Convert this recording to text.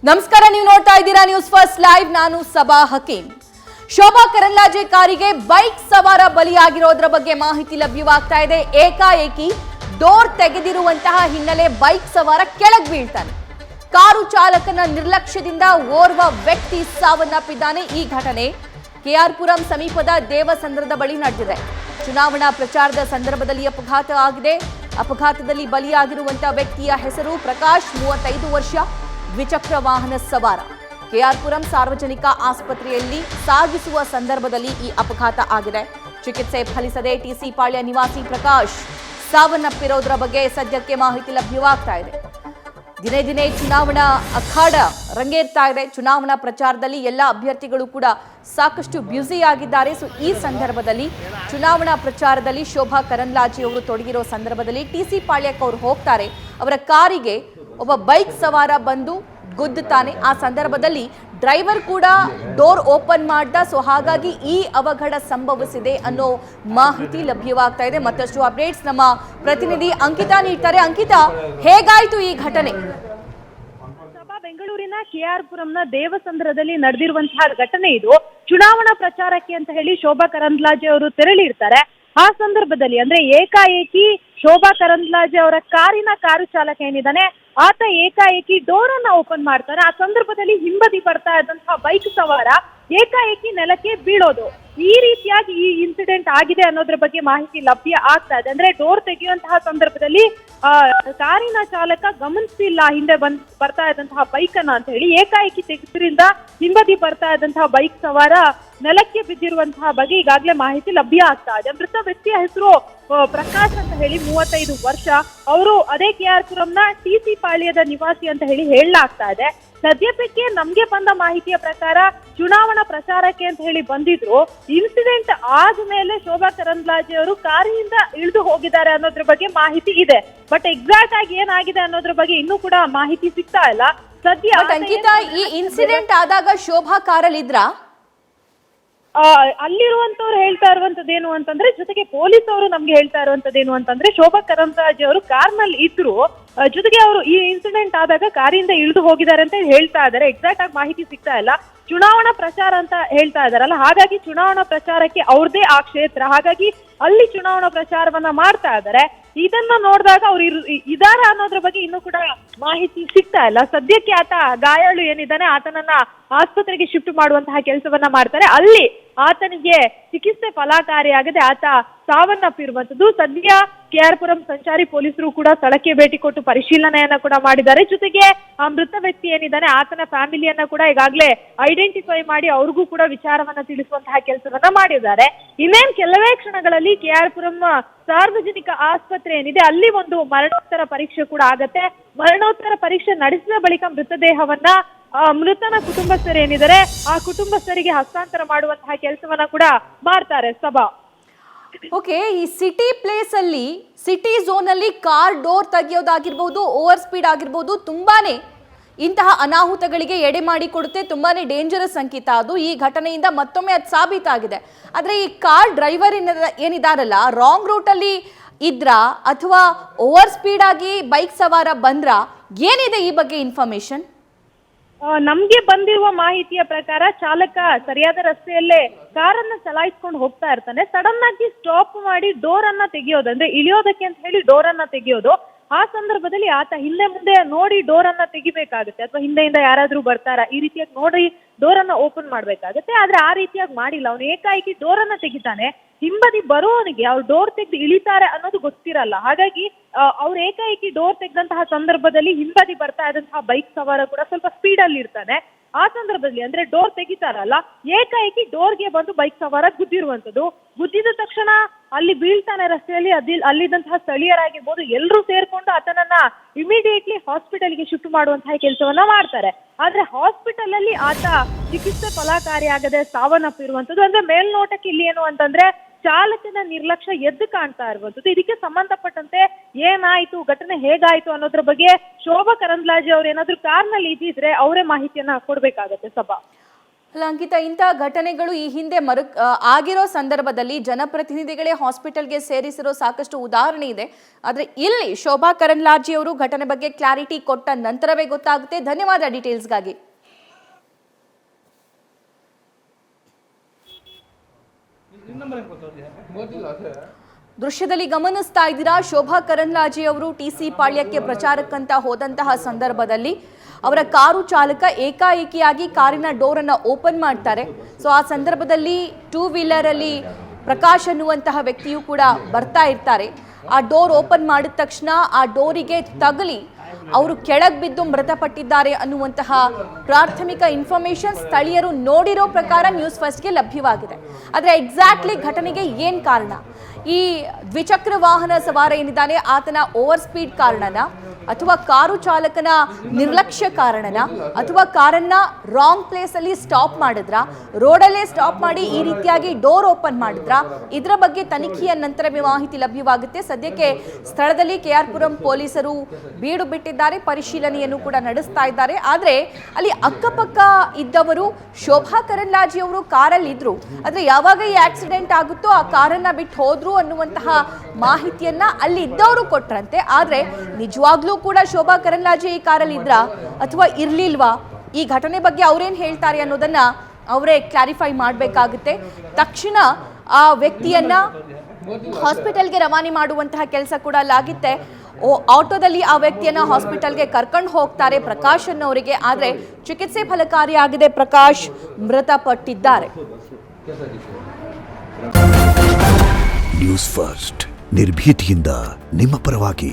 ನಮಸ್ಕಾರ, ನೀವು ನೋಡ್ತಾ ಇದ್ದೀರಾ ನ್ಯೂಸ್ ಫಸ್ಟ್ ಲೈವ್. ನಾನು ಸಬಾ ಹಕೀಂ. ಶೋಭಾ ಕರಂದ್ಲಾಜೆ ಕಾರಿಗೆ ಬೈಕ್ ಸವಾರ ಬಲಿಯಾಗಿರೋದ್ರ ಬಗ್ಗೆ ಮಾಹಿತಿ ಲಭ್ಯವಾಗ್ತಾ ಇದೆ. ಏಕಾಏಕಿ ಡೋರ್ ತೆಗೆದಿರುವಂತಹ ಹಿನ್ನೆಲೆ ಬೈಕ್ ಸವಾರ ಕೆಳಗೆ ಬೀಳ್ತಾನೆ. ಕಾರು ಚಾಲಕನ ನಿರ್ಲಕ್ಷ್ಯದಿಂದ ಓರ್ವ ವ್ಯಕ್ತಿ ಸಾವನ್ನಪ್ಪಿದ್ದಾನೆ. ಈ ಘಟನೆ ಕೆಆರ್ಪುರಂ ಸಮೀಪದ ದೇವಸಂದ್ರದ ಬಳಿ ನಡೆದಿದೆ. ಚುನಾವಣಾ ಪ್ರಚಾರದ ಸಂದರ್ಭದಲ್ಲಿ ಅಪಘಾತ ಆಗಿದೆ. ಅಪಘಾತದಲ್ಲಿ ಬಲಿಯಾಗಿರುವಂತಹ ವ್ಯಕ್ತಿಯ ಹೆಸರು ಪ್ರಕಾಶ್, 35 ವರ್ಷ, ದ್ವಿಚಕ್ರ ವಾಹನ ಸವಾರ. ಕೆಆರ್ಪುರಂ ಸಾರ್ವಜನಿಕ ಆಸ್ಪತ್ರೆಯಲ್ಲಿ ಸಾಗಿಸುವ ಸಂದರ್ಭದಲ್ಲಿ ಈ ಅಪಘಾತ ಆಗಿದೆ. ಚಿಕಿತ್ಸೆ ಫಲಿಸದೆ ಟಿಸಿ ಪಾಳ್ಯ ನಿವಾಸಿ ಪ್ರಕಾಶ್ ಸಾವನ್ನಪ್ಪಿರೋದ್ರ ಬಗ್ಗೆ ಸದ್ಯಕ್ಕೆ ಮಾಹಿತಿ ಲಭ್ಯವಾಗ್ತಾ ಇದೆ. ದಿನೇ ದಿನೇ ಚುನಾವಣಾ ಅಖಾಡ ರಂಗೇರ್ತಾ ಇದೆ. ಚುನಾವಣಾ ಪ್ರಚಾರದಲ್ಲಿ ಎಲ್ಲ ಅಭ್ಯರ್ಥಿಗಳು ಕೂಡ ಸಾಕಷ್ಟು ಬ್ಯುಸಿ ಆಗಿದ್ದಾರೆ. ಸೊ ಈ ಸಂದರ್ಭದಲ್ಲಿ ಚುನಾವಣಾ ಪ್ರಚಾರದಲ್ಲಿ ಶೋಭಾ ಕರಂದ್ಲಾಜೆ ಅವರು ತೊಡಗಿರೋ ಸಂದರ್ಭದಲ್ಲಿ ಟಿಸಿ ಪಾಳ್ಯಕ್ಕೆ ಅವರು ಹೋಗ್ತಾರೆ. ಅವರ ಕಾರಿಗೆ ಒಬ್ಬ ಬೈಕ್ ಸವಾರ ಬಂದು ಗುದ್ದುತ್ತಾನೆ. ಆ ಸಂದರ್ಭದಲ್ಲಿ ಡ್ರೈವರ್ ಕೂಡ ಡೋರ್ ಓಪನ್ ಮಾಡ್ದ. ಸೊ ಹಾಗಾಗಿ ಈ ಅವಘಡ ಸಂಭವಿಸಿದೆ ಅನ್ನೋ ಮಾಹಿತಿ ಲಭ್ಯವಾಗ್ತಾ ಇದೆ. ಮತ್ತಷ್ಟು ಅಪ್ಡೇಟ್ಸ್ ನಮ್ಮ ಪ್ರತಿನಿಧಿ ಅಂಕಿತಾ ನೀಡ್ತಾರೆ. ಅಂಕಿತಾ, ಹೇಗಾಯ್ತು ಈ ಘಟನೆ? ಬೆಂಗಳೂರಿನ ಕೆಆರ್ಪುರಂನ ದೇವಸಂದ್ರದಲ್ಲಿ ನಡೆದಿರುವಂತಹ ಘಟನೆ ಇದು. ಚುನಾವಣಾ ಪ್ರಚಾರಕ್ಕೆ ಅಂತ ಹೇಳಿ ಶೋಭಾ ಕರಂದ್ಲಾಜೆ ಅವರು ತೆರಳಿರ್ತಾರೆ. ಆ ಸಂದರ್ಭದಲ್ಲಿ ಅಂದ್ರೆ ಏಕಾಏಕಿ ಶೋಭಾ ಕರಂದ್ಲಾಜೆ ಅವರ ಕಾರು ಚಾಲಕ ಏನಿದ್ದಾನೆ ಆತ ಏಕಾಏಕಿ ಡೋರ್ ಅನ್ನ ಓಪನ್ ಮಾಡ್ತಾನೆ. ಆ ಸಂದರ್ಭದಲ್ಲಿ ಹಿಂಬದಿ ಬರ್ತಾ ಇದ್ದಂತಹ ಬೈಕ್ ಸವಾರ ಏಕಾಏಕಿ ನೆಲಕ್ಕೆ ಬೀಳೋದು. ಈ ರೀತಿಯಾಗಿ ಈ ಇನ್ಸಿಡೆಂಟ್ ಆಗಿದೆ ಅನ್ನೋದ್ರ ಬಗ್ಗೆ ಮಾಹಿತಿ ಲಭ್ಯ ಆಗ್ತಾ ಇದೆ. ಅಂದ್ರೆ ಡೋರ್ ತೆಗೆಯುವಂತಹ ಸಂದರ್ಭದಲ್ಲಿ ಕಾರಿನ ಚಾಲಕ ಗಮನಿಸಿಲ್ಲ ಹಿಂದೆ ಬರ್ತಾ ಇದ್ದಂತಹ ಬೈಕ್ ಅನ್ನ ಅಂತ ಹೇಳಿ. ಏಕಾಏಕಿ ತೆಗೆದ್ರಿಂದ ಹಿಂಬದಿ ಬರ್ತಾ ಇದ್ದಂತಹ ಬೈಕ್ ಸವಾರ ನೆಲಕ್ಕೆ ಬಿದ್ದಿರುವಂತಹ ಬಗ್ಗೆ ಈಗಾಗಲೇ ಮಾಹಿತಿ ಲಭ್ಯ ಆಗ್ತಾ ಇದೆ. ಮೃತ ವ್ಯಕ್ತಿಯ ಹೆಸರು ಪ್ರಕಾಶ್ ಅಂತ ಹೇಳಿ, 35 ವರ್ಷ. ಅವರು ಅದೇ ಕೆಆರ್ಪುರಂನ ಟಿಸಿ ಪಾಳ್ಯದ ನಿವಾಸಿ ಅಂತ ಹೇಳಿ ಹೇಳಲಾಗ್ತಾ ಇದೆ. ಸದ್ಯಕ್ಕೆ ನಮ್ಗೆ ಬಂದ ಮಾಹಿತಿಯ ಪ್ರಕಾರ ಚುನಾವಣಾ ಪ್ರಚಾರಕ್ಕೆ ಅಂತ ಹೇಳಿ ಬಂದಿದ್ರು. ಇನ್ಸಿಡೆಂಟ್ ಆದ್ಮೇಲೆ ಶೋಭಾ ಕರಂದ್ಲಾಜೆ ಅವರು ಕಾರಿನಿಂದ ಇಳಿದು ಹೋಗಿದ್ದಾರೆ ಅನ್ನೋದ್ರ ಬಗ್ಗೆ ಮಾಹಿತಿ ಇದೆ. ಬಟ್ ಎಕ್ಸಾಕ್ಟ್ ಆಗಿ ಏನಾಗಿದೆ ಅನ್ನೋದ್ರ ಬಗ್ಗೆ ಇನ್ನೂ ಕೂಡ ಮಾಹಿತಿ ಸಿಗ್ತಾ ಇಲ್ಲ ಸದ್ಯ. ಅಂಕಿತಾ, ಈ ಇನ್ಸಿಡೆಂಟ್ ಆದಾಗ ಶೋಭಾ ಕಾರಲ್ಲಿ ಇದ್ರಾ? ಅಲ್ಲಿರುವಂತವ್ರು ಹೇಳ್ತಾ ಇರುವಂತದ್ದೇನು ಅಂತಂದ್ರೆ, ಜೊತೆಗೆ ಪೊಲೀಸ್ ಅವರು ನಮ್ಗೆ ಹೇಳ್ತಾ ಇರುವಂತದ್ದೇನು ಅಂತಂದ್ರೆ, ಶೋಭಾ ಕರಂದ್ಲಾಜೆ ಅವರು ಕಾರ್ನಲ್ಲಿ ಇದ್ರು, ಜೊತೆಗೆ ಅವರು ಈ ಇನ್ಸಿಡೆಂಟ್ ಆದಾಗ ಕಾರಿಂದ ಇಳಿದು ಹೋಗಿದ್ದಾರೆ ಅಂತ ಹೇಳ್ತಾ ಇದ್ದಾರೆ. ಎಕ್ಸಾಕ್ಟ್ ಆಗಿ ಮಾಹಿತಿ ಸಿಗ್ತಾ ಇಲ್ಲ. ಚುನಾವಣಾ ಪ್ರಚಾರ ಅಂತ ಹೇಳ್ತಾ ಇದಾರಲ್ಲ, ಹಾಗಾಗಿ ಚುನಾವಣಾ ಪ್ರಚಾರಕ್ಕೆ ಅವ್ರದೇ ಆ ಕ್ಷೇತ್ರ, ಹಾಗಾಗಿ ಅಲ್ಲಿ ಚುನಾವಣಾ ಪ್ರಚಾರವನ್ನ ಮಾಡ್ತಾ ಇದ್ದಾರೆ. ಇದನ್ನ ನೋಡಿದಾಗ ಅವ್ರು ಇದಾರ ಅನ್ನೋದ್ರ ಬಗ್ಗೆ ಇನ್ನೂ ಕೂಡ ಮಾಹಿತಿ ಸಿಗ್ತಾ ಇಲ್ಲ. ಸದ್ಯಕ್ಕೆ ಆತ ಗಾಯಾಳು ಏನಿದ್ದಾನೆ ಆತನನ್ನ ಆಸ್ಪತ್ರೆಗೆ ಶಿಫ್ಟ್ ಮಾಡುವಂತಹ ಕೆಲಸವನ್ನ ಮಾಡ್ತಾರೆ. ಅಲ್ಲಿ ಆತನಿಗೆ ಚಿಕಿತ್ಸೆ ಫಲಕಾರಿಯಾಗದೆ ಆತ ಸಾವನ್ನಪ್ಪಿರುವಂತದ್ದು. ಸದ್ಯ ಕೆಆರ್ಪುರಂ ಸಂಚಾರಿ ಪೊಲೀಸರು ಕೂಡ ಸ್ಥಳಕ್ಕೆ ಭೇಟಿ ಕೊಟ್ಟು ಪರಿಶೀಲನೆಯನ್ನ ಕೂಡ ಮಾಡಿದ್ದಾರೆ. ಜೊತೆಗೆ ಆ ಮೃತ ವ್ಯಕ್ತಿ ಏನಿದ್ದಾನೆ ಆತನ ಫ್ಯಾಮಿಲಿಯನ್ನ ಕೂಡ ಈಗಾಗಲೇ ಐಡೆಂಟಿಫೈ ಮಾಡಿ ಅವ್ರಿಗೂ ಕೂಡ ವಿಚಾರವನ್ನ ತಿಳಿಸುವಂತಹ ಕೆಲಸವನ್ನ ಮಾಡಿದ್ದಾರೆ. ಇನ್ನೇನ್ ಕೆಲವೇ ಕ್ಷಣಗಳಲ್ಲಿ ಕೆಆರ್ಪುರಂ ಸಾರ್ವಜನಿಕ ಆಸ್ಪತ್ರೆ ಏನಿದೆ ಅಲ್ಲಿ ಒಂದು ಮರಣೋತ್ತರ ಪರೀಕ್ಷೆ ಕೂಡ ಆಗತ್ತೆ. ಮರಣೋತ್ತರ ಪರೀಕ್ಷೆ ನಡೆಸಿದ ಬಳಿಕ ಮೃತದೇಹವನ್ನ ಮೃತನ ಕುಟುಂಬಸ್ಥರು ಏನಿದ್ದಾರೆ ಆ ಕುಟುಂಬಸ್ಥರಿಗೆ ಹಸ್ತಾಂತರ ಮಾಡುವಂತಹ ಕೆಲಸವನ್ನ ಕೂಡ ಮಾಡ್ತಾರೆ. ಸಭಾ ಓಕೆ, ಈ ಸಿಟಿ ಪ್ಲೇಸ್ ಅಲ್ಲಿ, ಸಿಟಿ ಝೋನ್ ಅಲ್ಲಿ ಕಾರ್ ಡೋರ್ ತೆಗೆಯೋದಾಗಿರ್ಬೋದು, ಓವರ್ ಸ್ಪೀಡ್ ಆಗಿರ್ಬೋದು, ತುಂಬಾನೇ ಇಂತಹ ಅನಾಹುತಗಳಿಗೆ ಎಡೆ ಮಾಡಿ ಕೊಡುತ್ತೆ. ತುಂಬಾನೇ ಡೇಂಜರಸ್ ಅಂಕಿತ ಅದು. ಈ ಘಟನೆಯಿಂದ ಮತ್ತೊಮ್ಮೆ ಅದು ಸಾಬೀತಾಗಿದೆ. ಆದ್ರೆ ಈ ಕಾರ್ ಡ್ರೈವರ್ ಏನಿದಾರಲ್ಲ, ರಾಂಗ್ ರೂಟ್ ಅಲ್ಲಿ ಇದ್ರ ಅಥವಾ ಓವರ್ ಸ್ಪೀಡ್ ಆಗಿ ಬೈಕ್ ಸವಾರ ಬಂದ್ರ, ಏನಿದೆ ಈ ಬಗ್ಗೆ ಇನ್ಫಾರ್ಮೇಶನ್? ನಮ್ಗೆ ಬಂದಿರುವ ಮಾಹಿತಿಯ ಪ್ರಕಾರ ಚಾಲಕ ಸರಿಯಾದ ರಸ್ತೆಯಲ್ಲೇ ಕಾರನ್ನ ಚಲಾಯಿಸ್ಕೊಂಡು ಹೋಗ್ತಾ ಇರ್ತಾನೆ. ಸಡನ್ ಆಗಿ ಸ್ಟಾಪ್ ಮಾಡಿ ಡೋರ್ ಅನ್ನ ತೆಗೆಯೋದು, ಅಂದ್ರೆ ಇಳಿಯೋದಕ್ಕೆ ಅಂತ ಹೇಳಿ ಡೋರ್ ಅನ್ನ ತೆಗೆಯೋದು. ಆ ಸಂದರ್ಭದಲ್ಲಿ ಆತ ಹಿಂದೆ ಮುಂದೆ ನೋಡಿ ಡೋರ್ ಅನ್ನ ತೆಗಿಬೇಕಾಗುತ್ತೆ, ಅಥವಾ ಹಿಂದೆಯಿಂದ ಯಾರಾದ್ರೂ ಬರ್ತಾರ ಈ ರೀತಿಯಾಗಿ ನೋಡಿ ಡೋರ್ ಅನ್ನ ಓಪನ್ ಮಾಡ್ಬೇಕಾಗತ್ತೆ. ಆದ್ರೆ ಆ ರೀತಿಯಾಗಿ ಮಾಡಿಲ್ಲ. ಅವನು ಏಕಾಏಕಿ ಡೋರ್ ಅನ್ನ ತೆಗಿತಾನೆ. ಹಿಂಬದಿ ಬರುವವನಿಗೆ ಅವ್ರು ಡೋರ್ ತೆಗೆದು ಇಳಿತಾರೆ ಅನ್ನೋದು ಗೊತ್ತಿರಲ್ಲ. ಹಾಗಾಗಿ ಅವ್ರು ಏಕಾಏಕಿ ಡೋರ್ ತೆಗೆದಂತಹ ಸಂದರ್ಭದಲ್ಲಿ ಹಿಂಬದಿ ಬರ್ತಾ ಇದ್ದಂತಹ ಬೈಕ್ ಸವಾರ ಕೂಡ ಸ್ವಲ್ಪ ಸ್ಪೀಡ್ ಅಲ್ಲಿ ಇರ್ತಾನೆ. ಆ ಸಂದರ್ಭದಲ್ಲಿ ಅಂದ್ರೆ ಡೋರ್ ತೆಗಿತಾರಲ್ಲ, ಏಕಾಏಕಿ ಡೋರ್ಗೆ ಬಂದು ಬೈಕ್ ಸವಾರ ಗುದ್ದಿರುವಂತದ್ದು. ಗುದ್ದಿದ ತಕ್ಷಣ ಅಲ್ಲಿ ಬೀಳ್ತಾನೆ ರಸ್ತೆಯಲ್ಲಿ. ಅಲ್ಲಿದ್ದಂತಹ ಸ್ಥಳೀಯರಾಗಿರ್ಬೋದು ಎಲ್ಲರೂ ಸೇರ್ಕೊಂಡು ಆತನನ್ನ ಇಮಿಡಿಯೇಟ್ಲಿ ಹಾಸ್ಪಿಟಲ್ಗೆ ಶಿಫ್ಟ್ ಮಾಡುವಂತಹ ಕೆಲಸವನ್ನ ಮಾಡ್ತಾರೆ. ಆದ್ರೆ ಹಾಸ್ಪಿಟಲ್ ಅಲ್ಲಿ ಆತ ಚಿಕಿತ್ಸೆ ಫಲಕಾರಿಯಾಗದೆ ಸಾವನ್ನಪ್ಪಿರುವಂತದ್ದು. ಅಂದ್ರೆ ಮೇಲ್ನೋಟಕ್ಕೆ ಇಲ್ಲಿ ಏನು ಅಂತಂದ್ರೆ ಚಾಲಕನ ನಿರ್ಲಕ್ಷ್ಯ ಎದ್ದು ಕಾಣ್ತಾ ಇರುವಂತದ್ದು. ಇದಕ್ಕೆ ಸಂಬಂಧಪಟ್ಟಂತೆ ಏನಾಯ್ತು, ಘಟನೆ ಹೇಗಾಯ್ತು ಅನ್ನೋದ್ರ ಬಗ್ಗೆ ಶೋಭಾ ಕರಂದ್ಲಾಜೆ ಅವ್ರು ಏನಾದ್ರು ಕಾರ್ನಲ್ಲಿ ಇದ್ದಿದ್ರೆ ಅವರೇ ಮಾಹಿತಿಯನ್ನ ಕೊಡ್ಬೇಕಾಗತ್ತೆ. ಸಭಾ ಅಲ್ಲ ಅಂಕಿತ, ಇಂಥ ಘಟನೆಗಳು ಈ ಹಿಂದೆ ಆಗಿರೋ ಸಂದರ್ಭದಲ್ಲಿ ಜನಪ್ರತಿನಿಧಿಗಳೇ ಹಾಸ್ಪಿಟಲ್ಗೆ ಸೇರಿಸಿರೋ ಸಾಕಷ್ಟು ಉದಾಹರಣೆ ಇದೆ. ಆದರೆ ಇಲ್ಲಿ ಶೋಭಾ ಕರಂದ್ಲಾಜೆ ಅವರು ಘಟನೆ ಬಗ್ಗೆ ಕ್ಲಾರಿಟಿ ಕೊಟ್ಟ ನಂತರವೇ ಗೊತ್ತಾಗುತ್ತೆ. ಧನ್ಯವಾದ ಡೀಟೇಲ್ಸ್ಗಾಗಿ. ದೃಶ್ಯದಲ್ಲಿ ಗಮನಿಸ್ತಾ ಇದ್ದೀರಾ, ಶೋಭಾ ಕರಂದ್ಲಾಜೆ ಅವರು ಟಿಸಿ ಪಾಳ್ಯಕ್ಕೆ ಪ್ರಚಾರಕ್ಕಂತ ಹೋದಂತಹ ಸಂದರ್ಭದಲ್ಲಿ ಅವರ ಕಾರು ಚಾಲಕ ಏಕಾಏಕಿಯಾಗಿ ಕಾರಿನ ಡೋರ್ ಅನ್ನ ಓಪನ್ ಮಾಡ್ತಾರೆ. ಸೊ ಆ ಸಂದರ್ಭದಲ್ಲಿ ಟೂ ವೀಲರ್ ಅಲ್ಲಿ ಪ್ರಕಾಶ್ ಅನ್ನುವಂತಹ ವ್ಯಕ್ತಿಯು ಕೂಡ ಬರ್ತಾ ಇರ್ತಾರೆ. ಆ ಡೋರ್ ಓಪನ್ ಮಾಡಿದ ತಕ್ಷಣ ಆ ಡೋರಿಗೆ ತಗಲಿ ಅವರು ಕೆಳಗೆ ಬಿದ್ದು ಮೃತಪಟ್ಟಿದ್ದಾರೆ ಅನ್ನುವಂತಹ ಪ್ರಾಥಮಿಕ ಇನ್ಫಾರ್ಮೇಶನ್ ಸ್ಥಳೀಯರು ನೋಡಿರೋ ಪ್ರಕಾರ ನ್ಯೂಸ್ ಫಸ್ಟ್ಗೆ ಲಭ್ಯವಾಗಿದೆ. ಆದರೆ ಎಕ್ಸಾಕ್ಟ್ಲಿ ಘಟನೆಗೆ ಏನು ಕಾರಣ, ಈ ದ್ವಿಚಕ್ರ ವಾಹನ ಸವಾರ ಏನಿದ್ದಾನೆ ಆತನ ಓವರ್ ಸ್ಪೀಡ್ ಕಾರಣನ, ಅಥವಾ ಕಾರು ಚಾಲಕನ ನಿರ್ಲಕ್ಷ್ಯ ಕಾರಣನ, ಅಥವಾ ಕಾರನ್ನ ರಾಂಗ್ ಪ್ಲೇಸ್ ಅಲ್ಲಿ ಸ್ಟಾಪ್ ಮಾಡಿದ್ರ, ರೋಡಲ್ಲೇ ಸ್ಟಾಪ್ ಮಾಡಿ ಈ ರೀತಿಯಾಗಿ ಡೋರ್ ಓಪನ್ ಮಾಡಿದ್ರ, ಇದರ ಬಗ್ಗೆ ತನಿಖೆಯ ನಂತರವೇ ಮಾಹಿತಿ ಲಭ್ಯವಾಗುತ್ತೆ. ಸದ್ಯಕ್ಕೆ ಸ್ಥಳದಲ್ಲಿ KR ಪುರಂ ಪೊಲೀಸರು ಬೀಡು ಬಿಟ್ಟಿದ್ದಾರೆ, ಪರಿಶೀಲನೆಯನ್ನು ಕೂಡ ನಡೆಸ್ತಾ ಇದ್ದಾರೆ. ಆದ್ರೆ ಅಲ್ಲಿ ಅಕ್ಕಪಕ್ಕ ಇದ್ದವರು ಶೋಭಾ ಕರಂದ್ಲಾಜೆ ಅವರು ಕಾರಲ್ಲಿ ಇದ್ರು, ಆದ್ರೆ ಯಾವಾಗ ಈ ಆಕ್ಸಿಡೆಂಟ್ ಆಗುತ್ತೋ ಆ ಕಾರನ್ನ ಬಿಟ್ಟು ಹೋದ್ರು ಅನ್ನುವಂತಹ ಮಾಹಿತಿಯನ್ನ ಅಲ್ಲಿ ಇದ್ದವರು ಕೊಟ್ರಂತೆ. ಆದ್ರೆ ನಿಜವಾಗ್ಲೂ ಕೂಡ ಶೋಭಾ ಕರಂದ್ಲಾಜೆ ಈ ಕಾರಲ್ಲಿ ಇದ್ರಾ ಅಥವಾ ಇರ್ಲಿಲ್ವಾ, ಈ ಘಟನೆ ಬಗ್ಗೆ ಅವ್ರೇನ್ ಹೇಳ್ತಾರೆ ಅನ್ನೋದನ್ನ ಅವರೇ ಕ್ಲಾರಿಫೈ ಮಾಡಬೇಕಾಗುತ್ತೆ. ತಕ್ಷಣ ಆ ವ್ಯಕ್ತಿಯನ್ನ ಹಾಸ್ಪಿಟಲ್ಗೆ ರವಾನೆ ಮಾಡುವಂತಹ ಕೆಲಸ ಕೂಡ ಅಲ್ಲಾಗಿತ್ತೆ. ಆಟೋದಲ್ಲಿ ಆ ವ್ಯಕ್ತಿಯನ್ನ ಹಾಸ್ಪಿಟಲ್ಗೆ ಕರ್ಕೊಂಡು ಹೋಗ್ತಾರೆ ಪ್ರಕಾಶ್ ಅನ್ನೋರಿಗೆ. ಆದ್ರೆ ಚಿಕಿತ್ಸೆ ಫಲಕಾರಿಯಾಗಿದೆ, ಪ್ರಕಾಶ್ ಮೃತಪಟ್ಟಿದ್ದಾರೆ. ನ್ಯೂಸ್ ಫಸ್ಟ್ ನಿರ್ಭೀತಿಯಿಂದ ನಿಮ್ಮ ಪರವಾಗಿ.